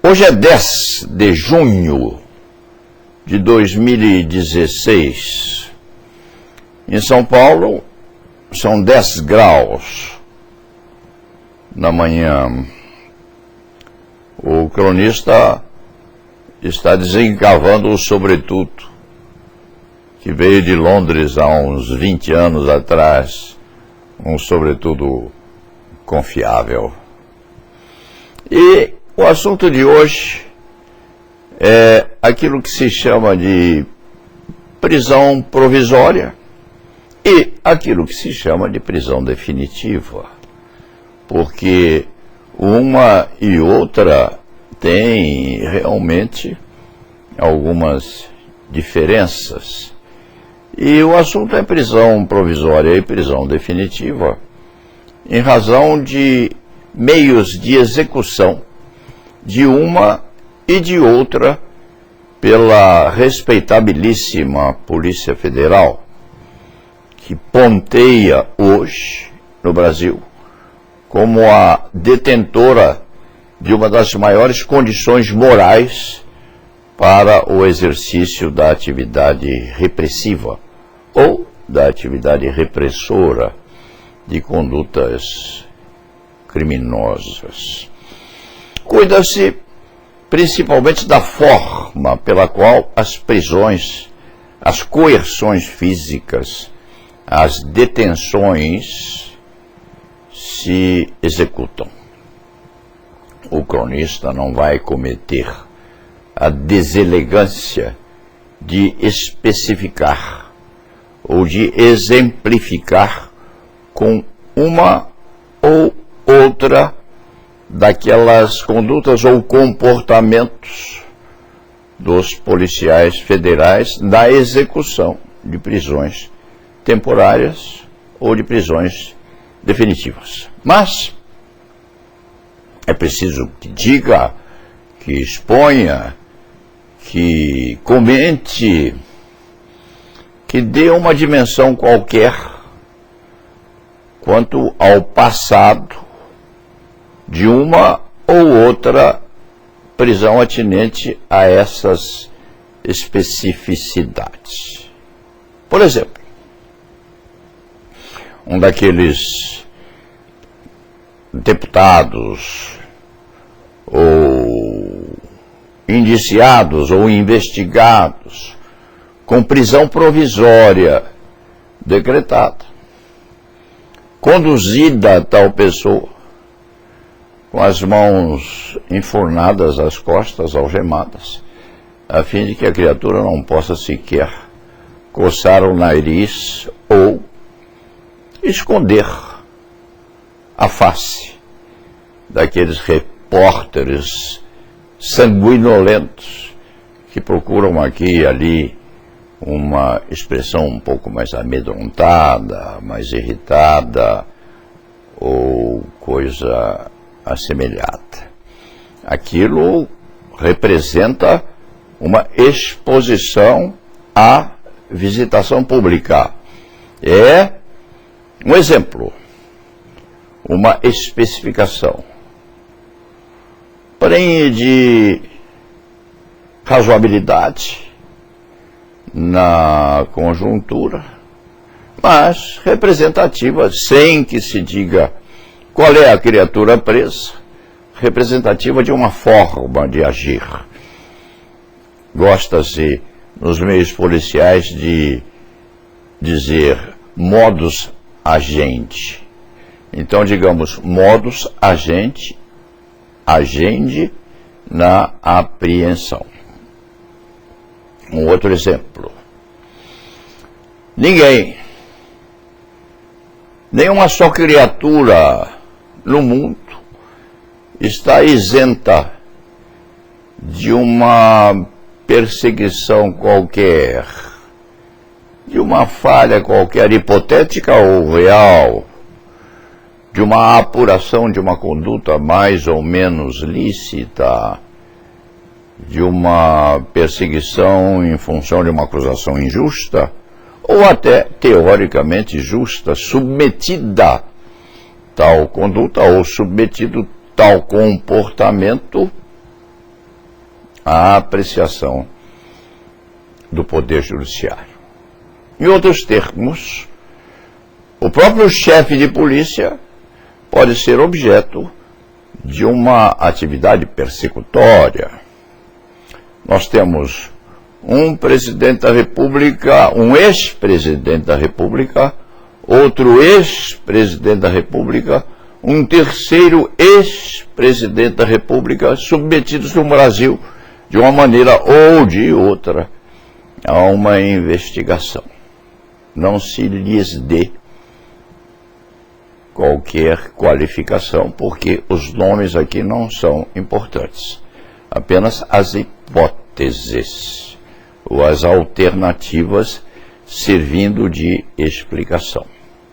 Hoje é 10 de junho de 2016. Em São Paulo, são 10 graus na manhã. O cronista está desencavando o sobretudo, que veio de Londres há uns 20 anos atrás, um sobretudo confiável. E o assunto de hoje é aquilo que se chama de prisão provisória e aquilo que se chama de prisão definitiva, porque uma e outra têm realmente algumas diferenças. E o assunto é prisão provisória e prisão definitiva em razão de meios de execução de uma e de outra pela respeitabilíssima Polícia Federal, que ponteia hoje no Brasil como a detentora de uma das maiores condições morais para o exercício da atividade repressiva ou da atividade repressora de condutas criminosas. Cuida-se principalmente da forma pela qual as prisões, as coerções físicas, as detenções se executam. O cronista não vai cometer a deselegância de especificar ou de exemplificar com uma ou outra daquelas condutas ou comportamentos dos policiais federais na execução de prisões temporárias ou de prisões definitivas. Mas é preciso que diga, que exponha, que comente, que dê uma dimensão qualquer quanto ao passado de uma ou outra prisão atinente a essas especificidades. Por exemplo, um daqueles deputados ou indiciados ou investigados com prisão provisória decretada, conduzida a tal pessoa com as mãos enfornadas às costas, algemadas, a fim de que a criatura não possa sequer coçar o nariz ou esconder a face daqueles repórteres sanguinolentos que procuram aqui e ali uma expressão um pouco mais amedrontada, mais irritada ou coisa assemelhada. Aquilo representa uma exposição à visitação pública. É um exemplo, uma especificação, porém de razoabilidade na conjuntura, mas representativa, sem que se diga qual é a criatura presa, representativa de uma forma de agir. Gosta-se nos meios policiais de dizer modus agendi. Então, digamos, modus agendi, agende na apreensão. Um outro exemplo. Nenhuma só criatura no mundo está isenta de uma perseguição qualquer, de uma falha qualquer, hipotética ou real, de uma apuração de uma conduta mais ou menos lícita, de uma perseguição em função de uma acusação injusta, ou até teoricamente justa, submetida tal conduta ou submetido tal comportamento à apreciação do Poder Judiciário. Em outros termos, o próprio chefe de polícia pode ser objeto de uma atividade persecutória. Nós temos um presidente da República, um ex-presidente da República, outro ex-presidente da República, um terceiro ex-presidente da República, submetidos no Brasil, de uma maneira ou de outra, a uma investigação. Não se lhes dê qualquer qualificação, porque os nomes aqui não são importantes. Apenas as hipóteses ou as alternativas servindo de explicação.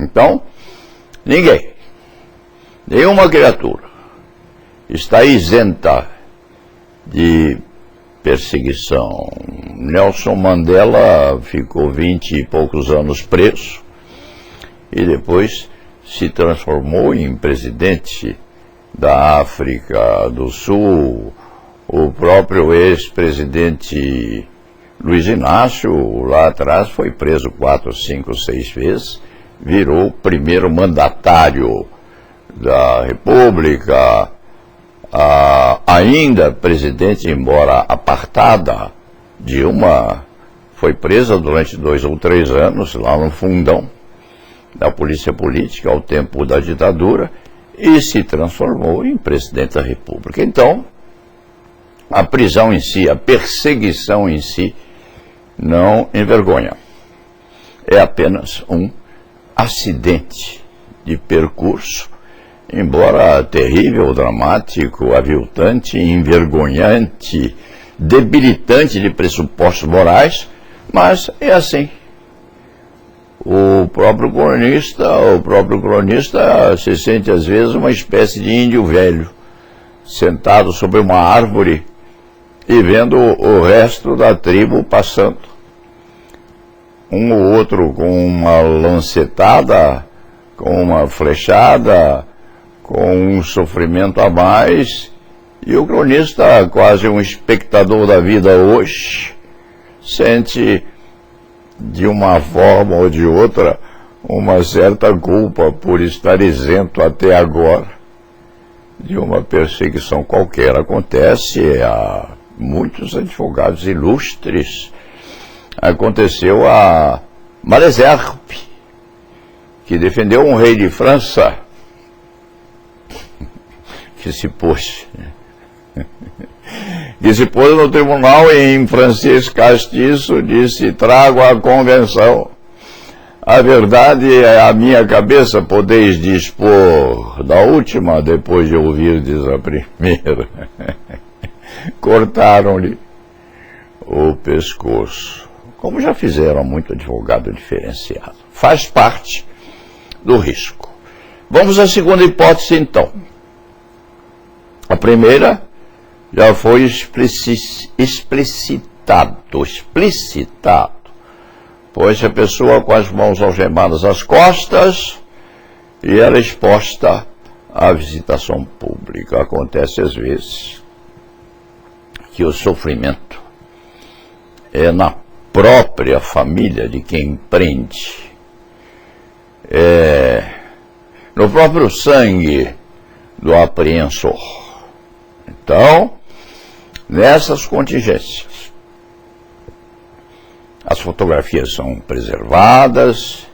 Então, nenhuma criatura está isenta de perseguição. Nelson Mandela ficou 20 e poucos anos preso e depois se transformou em presidente da África do Sul. O próprio ex-presidente Luiz Inácio, lá atrás, foi preso 4, 5, 6 vezes, virou o primeiro mandatário da República, ainda presidente, embora apartada, Dilma foi presa durante 2 ou 3 anos, lá no fundão da polícia política, ao tempo da ditadura, e se transformou em presidente da República. Então, a prisão em si, a perseguição em si, não envergonha. É apenas um acidente de percurso, embora terrível, dramático, aviltante, envergonhante, debilitante de pressupostos morais, mas é assim. O próprio cronista se sente às vezes uma espécie de índio velho, sentado sobre uma árvore e vendo o resto da tribo passando. Um ou outro com uma lancetada, com uma flechada, com um sofrimento a mais, e o cronista, quase um espectador da vida hoje, sente de uma forma ou de outra uma certa culpa por estar isento até agora de uma perseguição qualquer. Acontece a muitos advogados ilustres. Aconteceu a Malesherbes, que defendeu um rei de França que se pôs no tribunal e em francês castiço disse: trago a convenção. A verdade é a minha cabeça, podeis dispor da última, depois de ouvirdes a primeira. Cortaram-lhe o pescoço, como já fizeram muito advogado diferenciado. Faz parte do risco. Vamos à segunda hipótese, então. A primeira já foi explicitado, pois a pessoa com as mãos algemadas às costas e ela exposta à visitação pública. Acontece às vezes que o sofrimento é na própria família de quem prende, é no próprio sangue do apreensor. Então, nessas contingências, as fotografias são preservadas,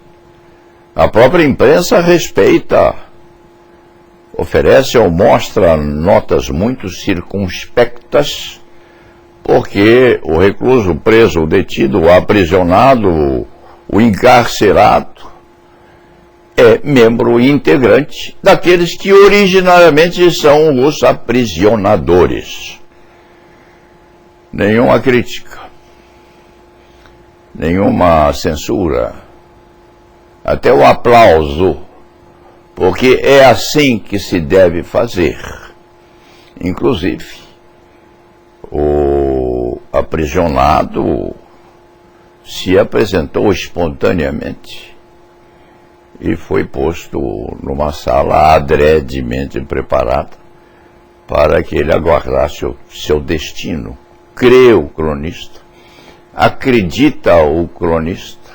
a própria imprensa respeita, oferece ou mostra notas muito circunspectas, porque o recluso, o preso, o detido, o aprisionado, o encarcerado, é membro integrante daqueles que originariamente são os aprisionadores. Nenhuma crítica, nenhuma censura, até o aplauso, porque é assim que se deve fazer. Inclusive, o aprisionado se apresentou espontaneamente e foi posto numa sala adredemente preparada para que ele aguardasse o seu destino, crê o cronista, acredita o cronista,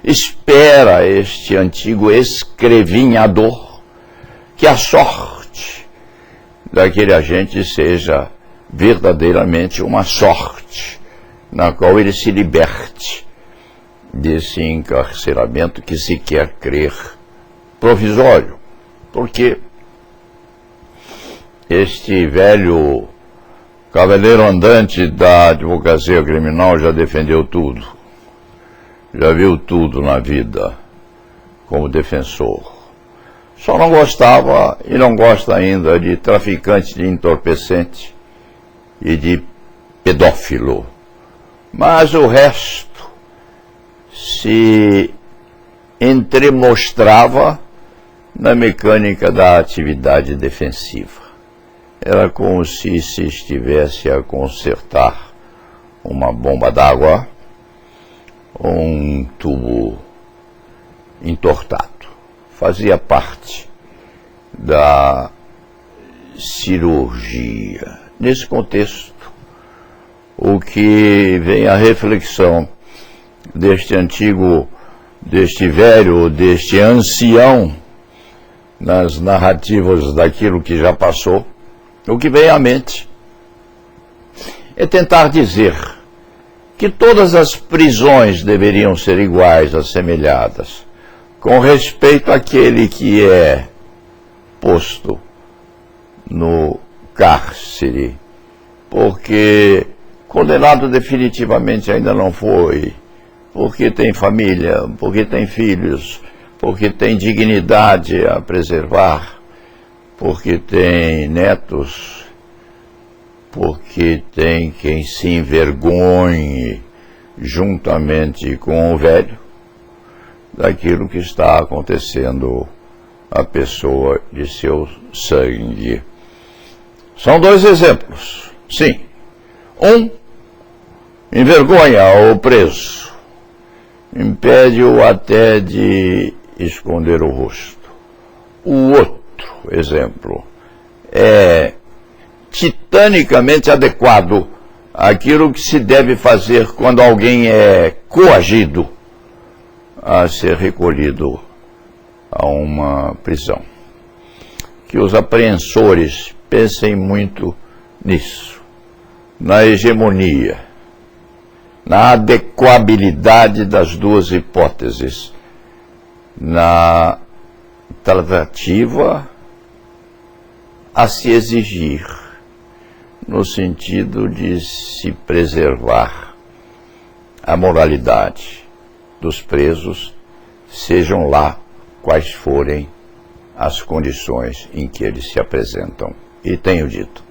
espera este antigo escrevinhador que a sorte daquele agente seja verdadeiramente uma sorte na qual ele se liberte desse encarceramento que se quer crer provisório, porque este velho cavaleiro andante da advocacia criminal já defendeu tudo, já viu tudo na vida como defensor. Só não gostava e não gosta ainda de traficante de entorpecente e de pedófilo. Mas o resto se entremostrava na mecânica da atividade defensiva. Era como se estivesse a consertar uma bomba d'água ou um tubo entortado. Fazia parte da cirurgia. Nesse contexto, o que vem à reflexão deste antigo, deste velho, deste ancião, nas narrativas daquilo que já passou, o que vem à mente é tentar dizer que todas as prisões deveriam ser iguais, assemelhadas, com respeito àquele que é posto no cárcere, porque condenado definitivamente ainda não foi, porque tem família, porque tem filhos, porque tem dignidade a preservar, porque tem netos, porque tem quem se envergonhe juntamente com o velho daquilo que está acontecendo à pessoa de seu sangue. São dois exemplos, sim. Um envergonha o preso, impede-o até de esconder o rosto. O outro exemplo é titanicamente adequado àquilo que se deve fazer quando alguém é coagido a ser recolhido a uma prisão. Que os apreensores pensem muito nisso, na hegemonia, na adequabilidade das duas hipóteses, na tratativa a se exigir, no sentido de se preservar a moralidade dos presos, sejam lá quais forem as condições em que eles se apresentam. E tenho dito,